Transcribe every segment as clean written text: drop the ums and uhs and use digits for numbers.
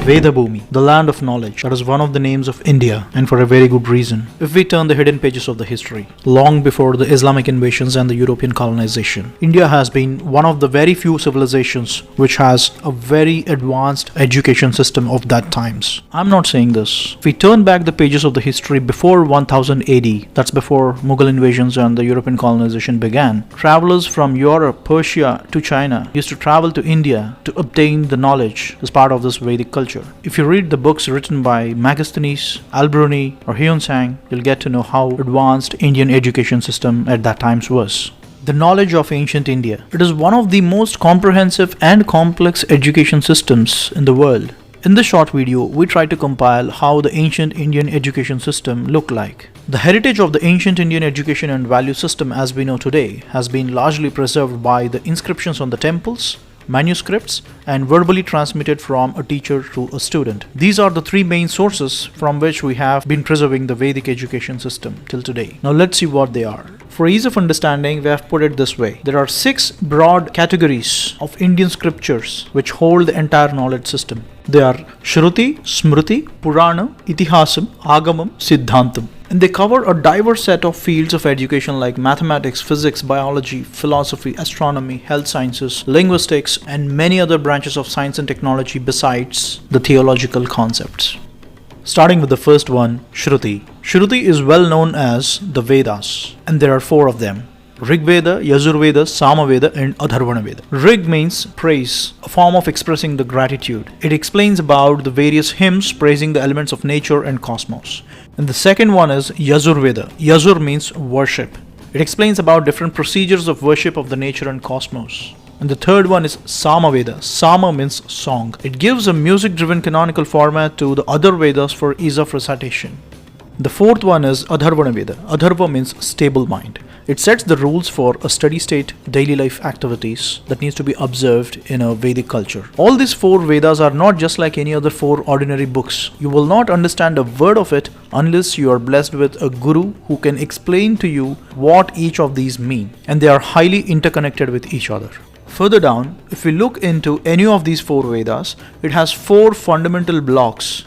Veda Bhumi, the land of knowledge. That is one of the names of India, and for a very good reason. If we turn the hidden pages of the history, long before the Islamic invasions and the European colonization, India has been one of the very few civilizations which has a very advanced education system of that times. I'm not saying this. If we turn back the pages of the history before 1000 AD, that's before Mughal invasions and the European colonization began, travelers from Europe, Persia to China used to travel to India to obtain the knowledge as part of this Vedic culture. If you read the books written by Megasthenes, Al-Biruni or Hyun-Sang, you'll get to know how advanced Indian education system at that times was. The knowledge of ancient India. It is one of the most comprehensive and complex education systems in the world. In this short video, we try to compile how the ancient Indian education system looked like. The heritage of the ancient Indian education and value system as we know today has been largely preserved by the inscriptions on the temples, manuscripts, and verbally transmitted from a teacher to a student. These are the three main sources from which we have been preserving the Vedic education system till today. Now let's see what they are. For ease of understanding, we have put it this way. There are 6 broad categories of Indian scriptures which hold the entire knowledge system. They are Shruti, Smriti, Purana, Itihasam, Agamam, Siddhantam. And they cover a diverse set of fields of education like mathematics, physics, biology, philosophy, astronomy, health sciences, linguistics, and many other branches of science and technology besides the theological concepts. Starting with the first one, Shruti. Shruti is well known as the Vedas, and there are 4 of them. Rigveda, Yajurveda, Samaveda, and Atharvaveda. Rig means praise, a form of expressing the gratitude. It explains about the various hymns praising the elements of nature and cosmos. And the second one is Yajurveda. Yajur means worship. It explains about different procedures of worship of the nature and cosmos. And the third one is Samaveda. Sama means song. It gives a music-driven canonical format to the other Vedas for ease of recitation. The fourth one is Atharvaveda. Atharva means stable mind. It sets the rules for a steady state daily life activities that needs to be observed in a Vedic culture. All these 4 Vedas are not just like any other 4 ordinary books. You will not understand a word of it unless you are blessed with a guru who can explain to you what each of these mean, and they are highly interconnected with each other. Further down, if we look into any of these 4 Vedas, it has 4 fundamental blocks.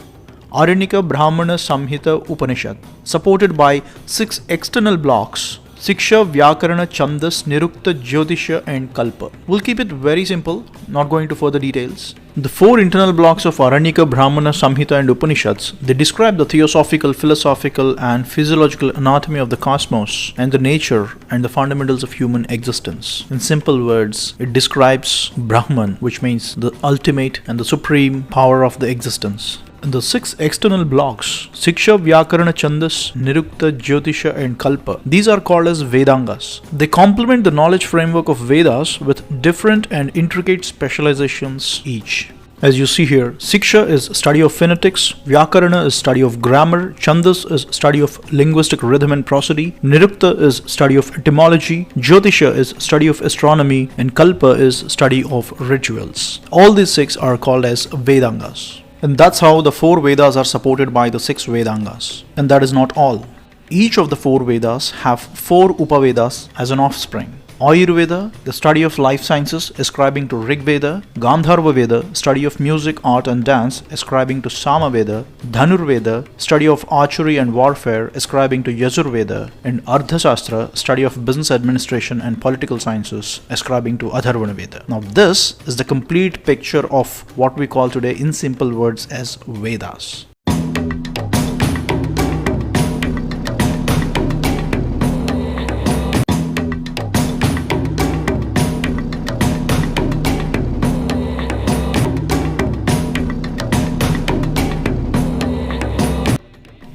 Aranyaka, Brahmana, Samhita, Upanishad, supported by 6 external blocks. Siksha, Vyakarana, Chandas, Nirukta, Jyotisha, and Kalpa. We'll keep it very simple, not going into further details. The 4 internal blocks of Aranyaka, Brahmana, Samhita, and Upanishads, they describe the theosophical, philosophical, and physiological anatomy of the cosmos and the nature and the fundamentals of human existence. In simple words, it describes Brahman, which means the ultimate and the supreme power of the existence. The 6 external blocks, Siksha, Vyakarana, Chandas, Nirukta, Jyotisha, and Kalpa, these are called as Vedangas. They complement the knowledge framework of Vedas with different and intricate specializations each. As you see here, Siksha is study of phonetics, Vyakarana is study of grammar, Chandas is study of linguistic rhythm and prosody, Nirukta is study of etymology, Jyotisha is study of astronomy, and Kalpa is study of rituals. All these 6 are called as Vedangas. And that's how the 4 Vedas are supported by the 6 Vedangas. And that is not all. Each of the 4 Vedas have 4 Upavedas as an offspring. Ayurveda, the study of life sciences, ascribing to Rigveda. Gandharvaveda, study of music, art and dance, ascribing to Samaveda. Dhanurveda, study of archery and warfare, ascribing to Yajurveda. And Ardhashastra, study of business administration and political sciences, ascribing to Atharvaveda. Now this is the complete picture of what we call today in simple words as Vedas.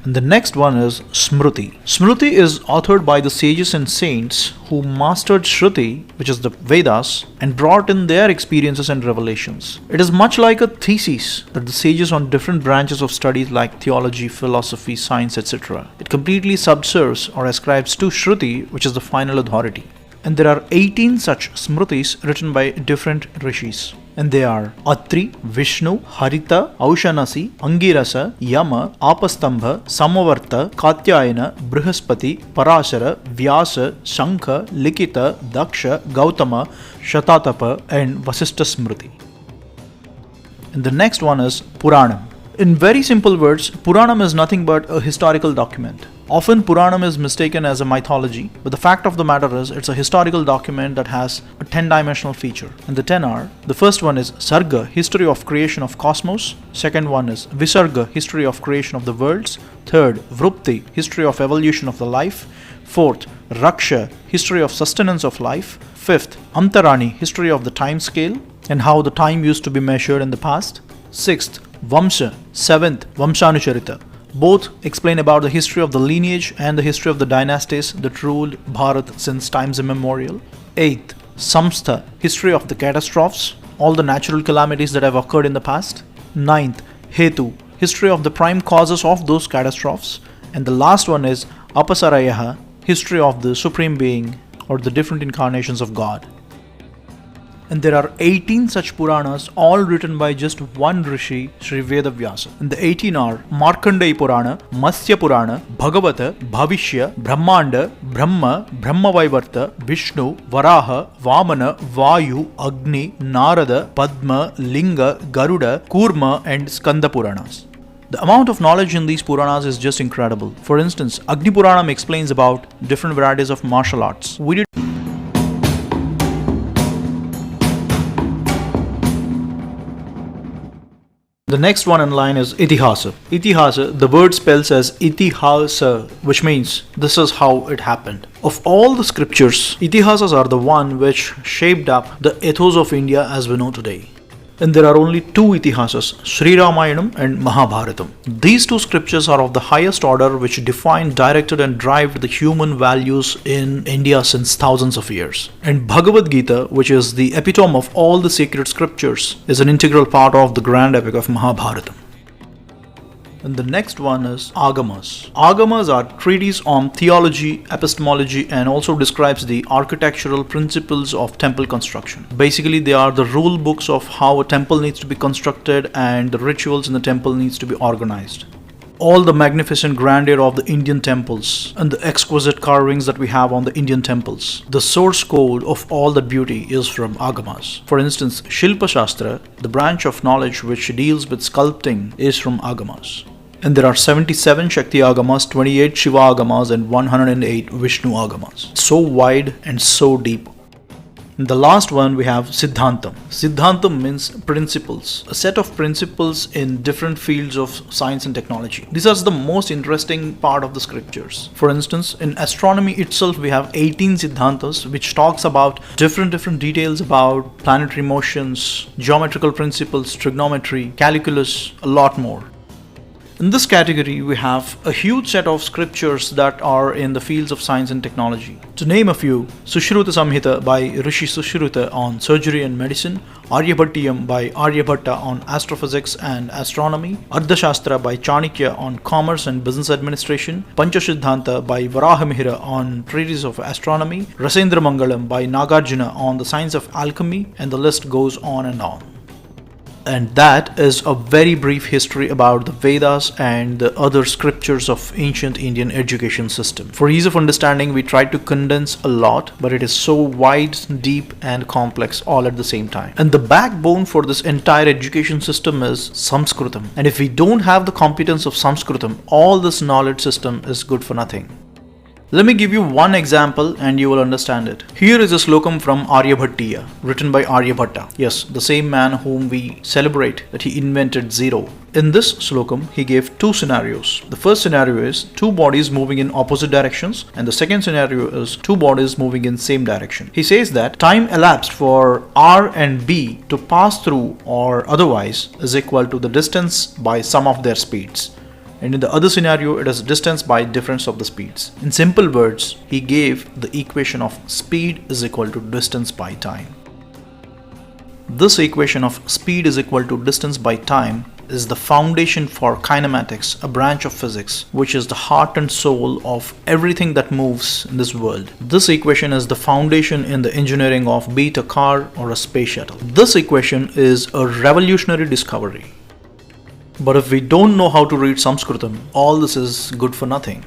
And the next one is Smriti. Smriti is authored by the sages and saints who mastered Shruti, which is the Vedas, and brought in their experiences and revelations. It is much like a thesis that the sages on different branches of studies like theology, philosophy, science, etc. It completely subserves or ascribes to Shruti, which is the final authority. And there are 18 such Smritis written by different rishis. And they are Atri, Vishnu, Harita, Aushanasi, Angirasa, Yama, Apastambha, Samavarta, Katyayana, Brihaspati, Parashara, Vyasa, Shankha, Likita, Daksha, Gautama, Shatatapa, and Vasishtha Smriti. And the next one is Puranam. In very simple words, Puranam is nothing but a historical document. Often Puranam is mistaken as a mythology, but the fact of the matter is it's a historical document that has a 10-dimensional feature. And the 10 are, the first one is Sarga, history of creation of cosmos. Second one is Visarga, history of creation of the worlds. Third, Vrupti, history of evolution of the life. Fourth, Raksha, history of sustenance of life. Fifth, Antarani, history of the time scale and how the time used to be measured in the past. Sixth, Vamsa. Seventh, Vamsanucharita. Both explain about the history of the lineage and the history of the dynasties that ruled Bharat since times immemorial. Eighth, Samstha, history of the catastrophes, all the natural calamities that have occurred in the past. Ninth, Hetu, history of the prime causes of those catastrophes. And the last one is Apasarayaha, history of the Supreme Being or the different incarnations of God. And there are 18 such Puranas, all written by just one Rishi, Sri Vedavyasa. And the 18 are Markandeya Purana, Matsya Purana, Bhagavata, Bhavishya, Brahmanda, Brahma, Brahmavaivarta, Vishnu, Varaha, Vamana, Vayu, Agni, Narada, Padma, Linga, Garuda, Kurma and Skanda Puranas. The amount of knowledge in these Puranas is just incredible. For instance, Agni Puranam explains about different varieties of martial arts. The next one in line is Itihasa. Itihasa, the word spells as Itihasa, which means this is how it happened. Of all the scriptures, Itihasas are the one which shaped up the ethos of India as we know today. And there are only two Itihasas, Sri Ramayanam and Mahabharatam. These two scriptures are of the highest order which defined, directed and drive the human values in India since thousands of years. And Bhagavad Gita, which is the epitome of all the sacred scriptures, is an integral part of the grand epic of Mahabharatam. And the next one is Agamas. Agamas are treatises on theology, epistemology and also describes the architectural principles of temple construction. Basically, they are the rule books of how a temple needs to be constructed and the rituals in the temple needs to be organized. All the magnificent grandeur of the Indian temples and the exquisite carvings that we have on the Indian temples. The source code of all that beauty is from Agamas. For instance, Shilpa Shastra, the branch of knowledge which deals with sculpting, is from Agamas. And there are 77 Shakti Agamas, 28 Shiva Agamas and 108 Vishnu Agamas. So wide and so deep. And the last one we have Siddhantam. Siddhantam means principles, a set of principles in different fields of science and technology. These are the most interesting part of the scriptures. For instance, in astronomy itself we have 18 Siddhantas which talks about different details about planetary motions, geometrical principles, trigonometry, calculus, a lot more. In this category, we have a huge set of scriptures that are in the fields of science and technology. To name a few, Sushruta Samhita by Rishi Sushruta on surgery and medicine, Aryabhattiyam by Aryabhatta on astrophysics and astronomy, Ardhashastra by Chanakya on commerce and business administration, Panchasiddhanta by Varahamihira on treatise of astronomy, Rasendra Mangalam by Nagarjuna on the science of alchemy, and the list goes on and on. And that is a very brief history about the Vedas and the other scriptures of ancient Indian education system. For ease of understanding, we tried to condense a lot, but it is so wide, deep and complex all at the same time. And the backbone for this entire education system is Sanskritam. And if we don't have the competence of Sanskritam, all this knowledge system is good for nothing. Let me give you one example and you will understand it. Here is a slokam from Aryabhattiya, written by Aryabhatta. Yes, the same man whom we celebrate that he invented zero. In this slokam, he gave two scenarios. The first scenario is two bodies moving in opposite directions, and the second scenario is two bodies moving in same direction. He says that time elapsed for R and B to pass through or otherwise is equal to the distance by sum of their speeds. And in the other scenario, it is distance by difference of the speeds. In simple words, he gave the equation of speed is equal to distance by time. This equation of speed is equal to distance by time is the foundation for kinematics, a branch of physics, which is the heart and soul of everything that moves in this world. This equation is the foundation in the engineering of be it a car or a space shuttle. This equation is a revolutionary discovery. But if we don't know how to read Sanskritam, all this is good for nothing.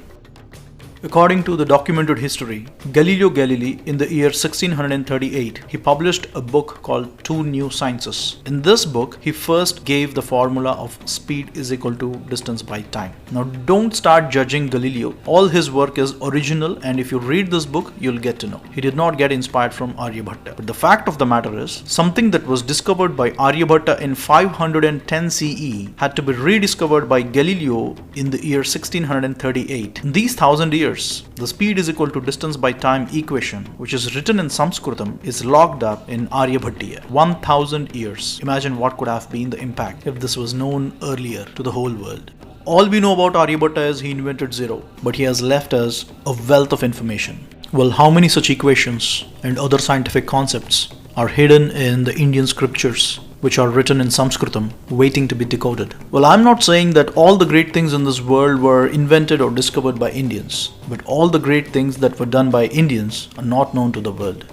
According to the documented history, Galileo Galilei in the year 1638, he published a book called Two New Sciences. In this book, he first gave the formula of speed is equal to distance by time. Now don't start judging Galileo. All his work is original, and if you read this book, you'll get to know. He did not get inspired from Aryabhatta. But the fact of the matter is, something that was discovered by Aryabhatta in 510 CE had to be rediscovered by Galileo in the year 1638. In these 1000 years, the speed is equal to distance by time equation, which is written in Sanskritam, is locked up in Aryabhatiya. 1000 years. Imagine what could have been the impact if this was known earlier to the whole world. All we know about Aryabhatta is he invented zero, but he has left us a wealth of information. Well, how many such equations and other scientific concepts are hidden in the Indian scriptures, which are written in Sanskritam, waiting to be decoded? Well, I'm not saying that all the great things in this world were invented or discovered by Indians, but all the great things that were done by Indians are not known to the world.